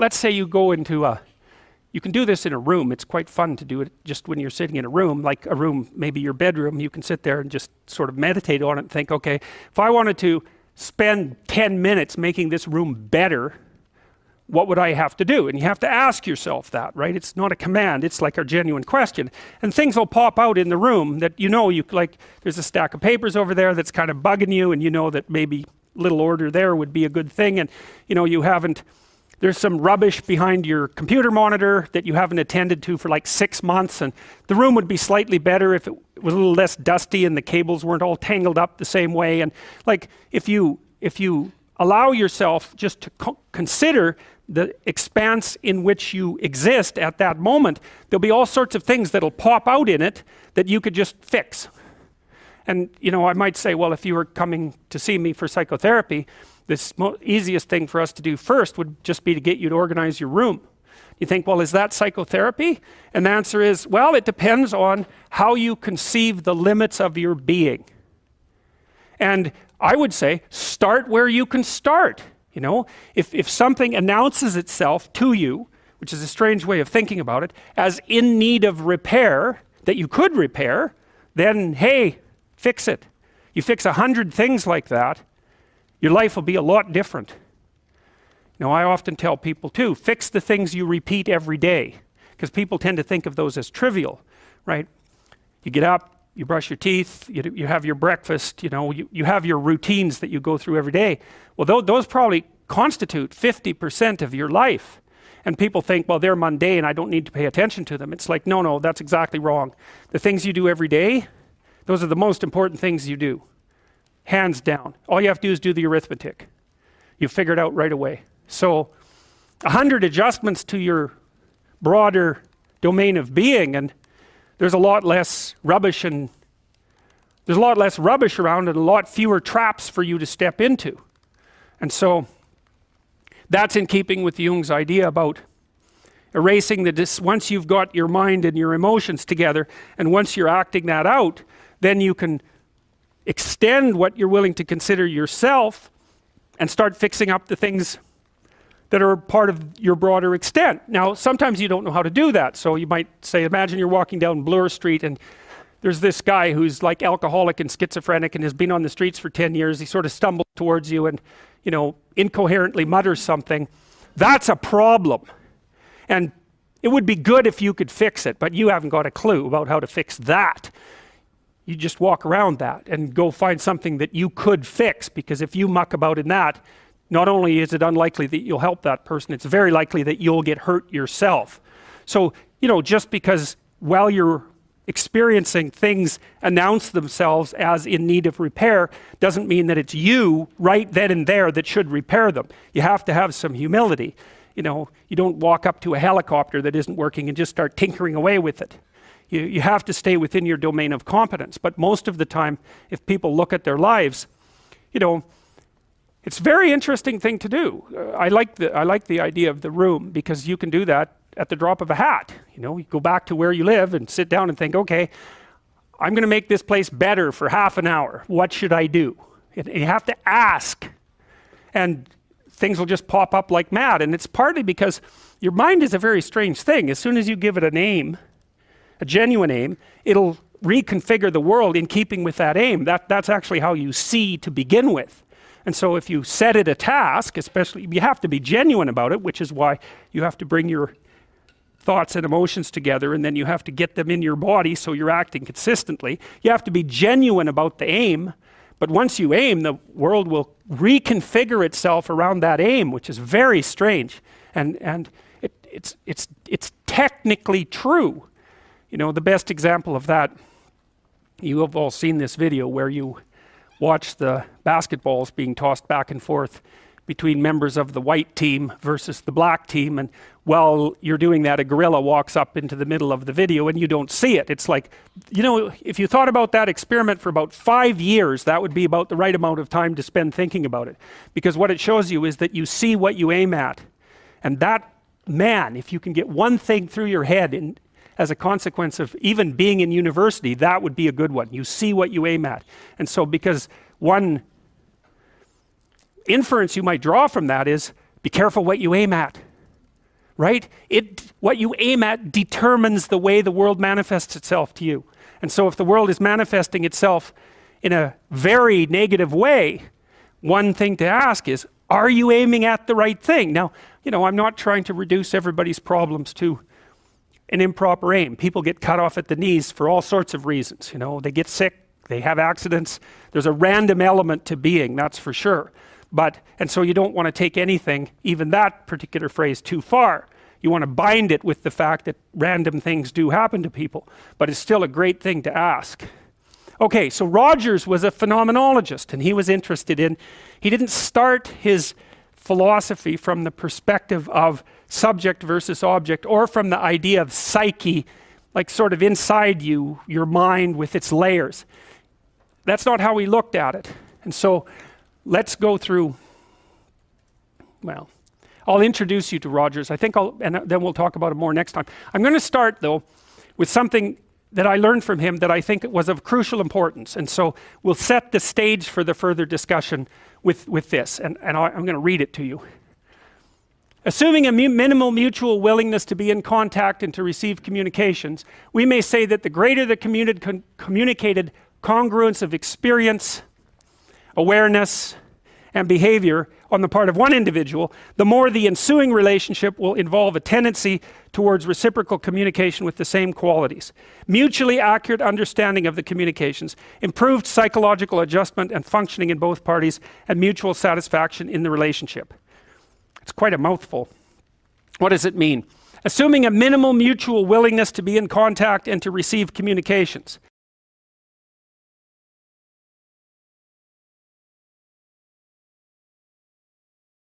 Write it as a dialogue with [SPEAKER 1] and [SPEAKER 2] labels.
[SPEAKER 1] let's say you go into you can do this in a room. It's quite fun to do it just when you're sitting in a room, like a room, maybe your bedroom. You can sit there and just sort of meditate on it and think, okay, if I wanted to spend 10 minutes making this room better, what would I have to do? And you have to ask yourself that, right? It's not a command, it's like a genuine question. And things will pop out in the room that you like, there's a stack of papers over there that's kind of bugging you, and you know that maybe little order there would be a good thing, and you haven't, there's some rubbish behind your computer monitor that you haven't attended to for like 6 months, and the room would be slightly better if it was a little less dusty and the cables weren't all tangled up the same way. And like, if you allow yourself just to consider the expanse in which you exist at that moment, there'll be all sorts of things that'll pop out in it that you could just fix. And I might say, well, if you were coming to see me for psychotherapy, this easiest thing for us to do first would just be to get you to organize your room. You think, well, is that psychotherapy? And the answer is, well, it depends on how you conceive the limits of your being. And I would say, start where you can start. If something announces itself to you, which is a strange way of thinking about it, as in need of repair, that you could repair, then hey, fix it. You fix 100 things like that, your life will be a lot different. I often tell people too, fix the things you repeat every day, because people tend to think of those as trivial, right? You get up, you brush your teeth, you have your breakfast, you have your routines that you go through every day. Well, those probably constitute 50% of your life. And people think, well, they're mundane, I don't need to pay attention to them. It's like, no, that's exactly wrong. The things you do every day, those are the most important things you do. Hands down. All you have to do is do the arithmetic. You figure it out right away. So 100 adjustments to your broader domain of being, and there's a lot less rubbish around, and a lot fewer traps for you to step into. And so that's in keeping with Jung's idea about erasing once you've got your mind and your emotions together, and once you're acting that out, then you can extend what you're willing to consider yourself and start fixing up the things that are part of your broader extent. Now, sometimes you don't know how to do that. So you might say, imagine you're walking down Bloor Street and there's this guy who's like alcoholic and schizophrenic and has been on the streets for 10 years. He sort of stumbles towards you and, incoherently mutters something. That's a problem. And it would be good if you could fix it, but you haven't got a clue about how to fix that. You just walk around that and go find something that you could fix, because if you muck about in that, not only is it unlikely that you'll help that person, it's very likely that you'll get hurt yourself. So, just because while you're experiencing things announce themselves as in need of repair, doesn't mean that it's you right then and there that should repair them. You have to have some humility. You don't walk up to a helicopter that isn't working and just start tinkering away with it. You have to stay within your domain of competence. But most of the time, if people look at their lives, it's a very interesting thing to do. I like the idea of the room, because you can do that at the drop of a hat. You go back to where you live and sit down and think, okay, I'm going to make this place better for half an hour. What should I do? And you have to ask, and things will just pop up like mad. And it's partly because your mind is a very strange thing. As soon as you give it a name, a genuine aim, it'll reconfigure the world in keeping with that aim. That's actually how you see to begin with. And so if you set it a task, especially, you have to be genuine about it, which is why you have to bring your thoughts and emotions together, and then you have to get them in your body so you're acting consistently. You have to be genuine about the aim, but once you aim, the world will reconfigure itself around that aim, which is very strange. And it's technically true. The best example of that, you have all seen this video where you watch the basketballs being tossed back and forth between members of the white team versus the black team, and while you're doing that, a gorilla walks up into the middle of the video and you don't see it. It's like, if you thought about that experiment for about 5 years, that would be about the right amount of time to spend thinking about it. Because what it shows you is that you see what you aim at. And that, man, if you can get one thing through your head as a consequence of even being in university, that would be a good one. You see what you aim at. And so because one inference you might draw from that is, be careful what you aim at. right? What you aim at determines the way the world manifests itself to you. And so if the world is manifesting itself in a very negative way, one thing to ask is, are you aiming at the right thing? Now, I'm not trying to reduce everybody's problems to an improper aim. People get cut off at the knees for all sorts of reasons. They get sick, they have accidents. There's a random element to being, that's for sure. And so you don't want to take anything, even that particular phrase, too far. You want to bind it with the fact that random things do happen to people, but it's still a great thing to ask. Okay, so Rogers was a phenomenologist, and he was interested in, he didn't start his philosophy from the perspective of subject versus object, or from the idea of psyche, like sort of inside you, your mind with its layers. That's not how he looked at it. And so let's go through, well, I'll introduce you to Rogers. I think and then we'll talk about it more next time. I'm going to start though with something that I learned from him that I think was of crucial importance. And so we'll set the stage for the further discussion with this. And I'm going to read it to you. Assuming a minimal mutual willingness to be in contact and to receive communications, we may say that the greater the communicated congruence of experience, awareness, and behavior on the part of one individual, the more the ensuing relationship will involve a tendency towards reciprocal communication with the same qualities, mutually accurate understanding of the communications, improved psychological adjustment and functioning in both parties, and mutual satisfaction in the relationship. It's quite a mouthful. What does it mean? Assuming a minimal mutual willingness to be in contact and to receive communications.